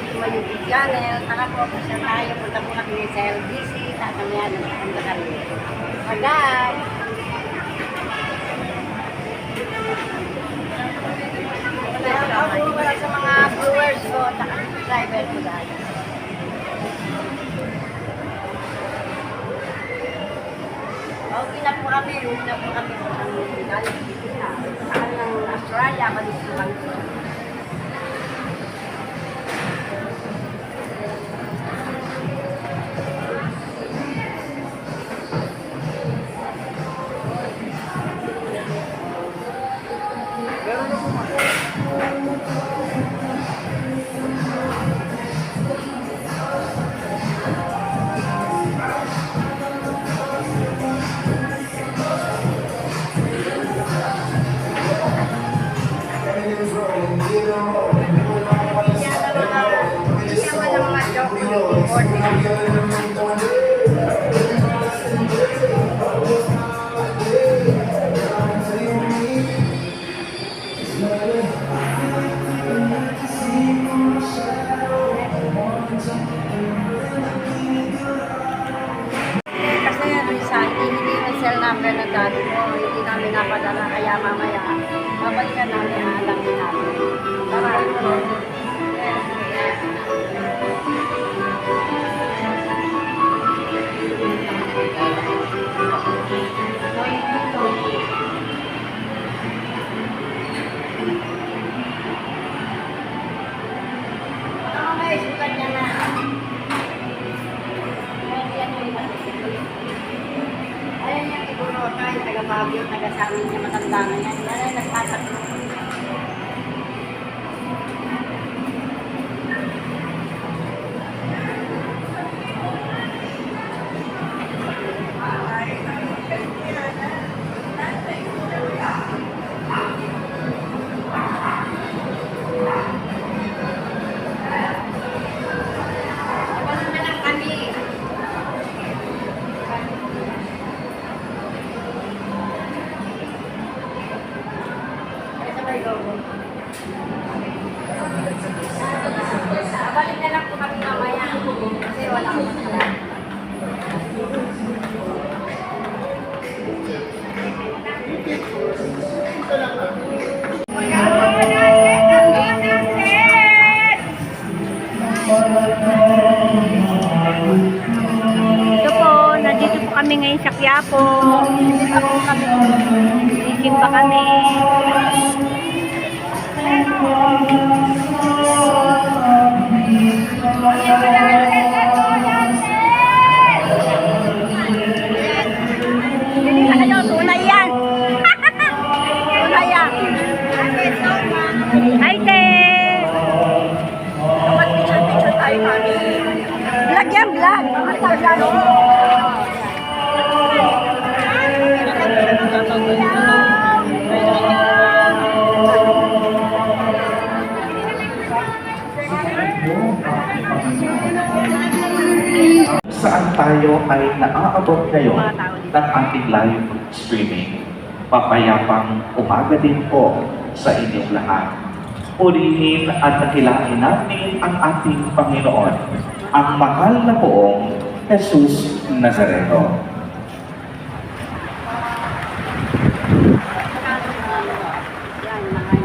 sa YouTube channel. Tara po, kasi tayo. Punta po kami sa LBC. Tatamayan ng punta kami. Magay! Wala sa mga viewers ko at subscriber ko guys. Okay na po kami. Uwi na po kami sa Australia. Balik po kami. Number na dati mo, hindi namin napadala, kaya mamaya babalikan namin, aalamin namin. Tara, okay, sukat niya na. Ayan yung siguro tayo, taga-Baguio, taga-samin niya, matanda na yan. Yan ay nagtatakbo. Balik na lang po kami mamaya kasi wala akong masala. Ito po, nandito po kami ngayon sa Quiapo. Sisimba kami. Tunay yan. Tunay yan. Hi, te. Dapat picture tayo kami. Vlog yan, vlog. Saan tayo ay naaabot ngayon ng ating live streaming. Papayapang umaga din po sa inyong lahat. Purihin at nakilain natin ang ating Panginoon, ang mahal na poong Jesus Nazareno.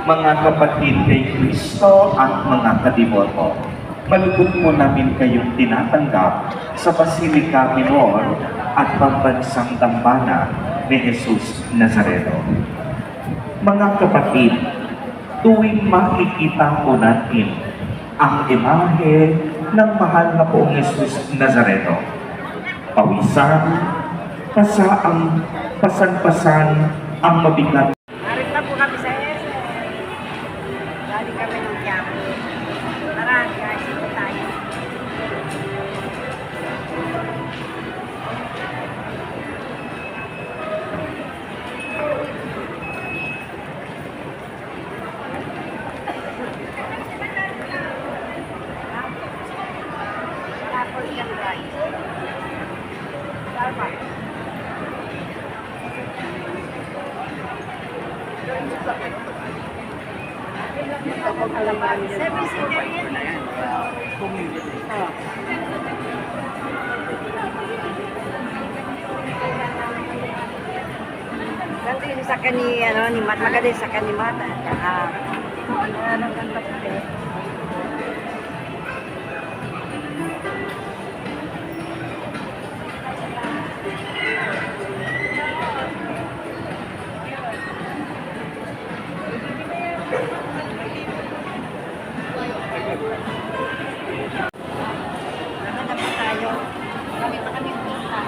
Mga kapatid kay Kristo at mga kadimoto, malugod po namin kayong tinatanggap sa Basilica Minor at Pambansang Dambana ni Jesus Nazareno. Mga kapatid, tuwing makikita po natin ang imahe ng mahal na poong Jesus Nazareno, pawisan, pasan-pasan ang mabigat. Arit na po kami sa ESE. Galing kami ng Quiapo. Tara, guys, ito tayo. Tapos yan, guys. Starbucks. Seven-seater yan. Oh. Ganito yung sa kani, ni Mat. Maganda yung sa kani Mat. Ano ganito kasi. Maganda pa tayo. Kami pa kami punta.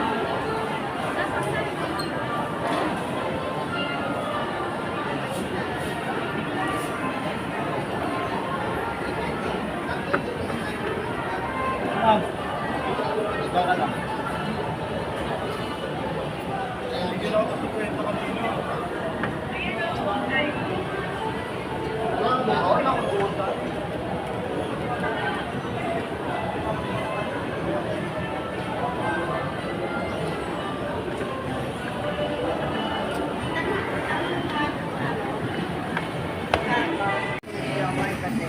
Kasi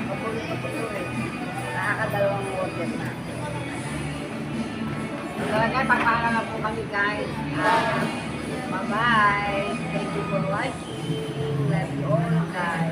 mapulit-pulit eh. Nakakadalawang order na. Talaga, pagpaka na po kami guys. Bye-bye. Thank you for watching. Love you all guys.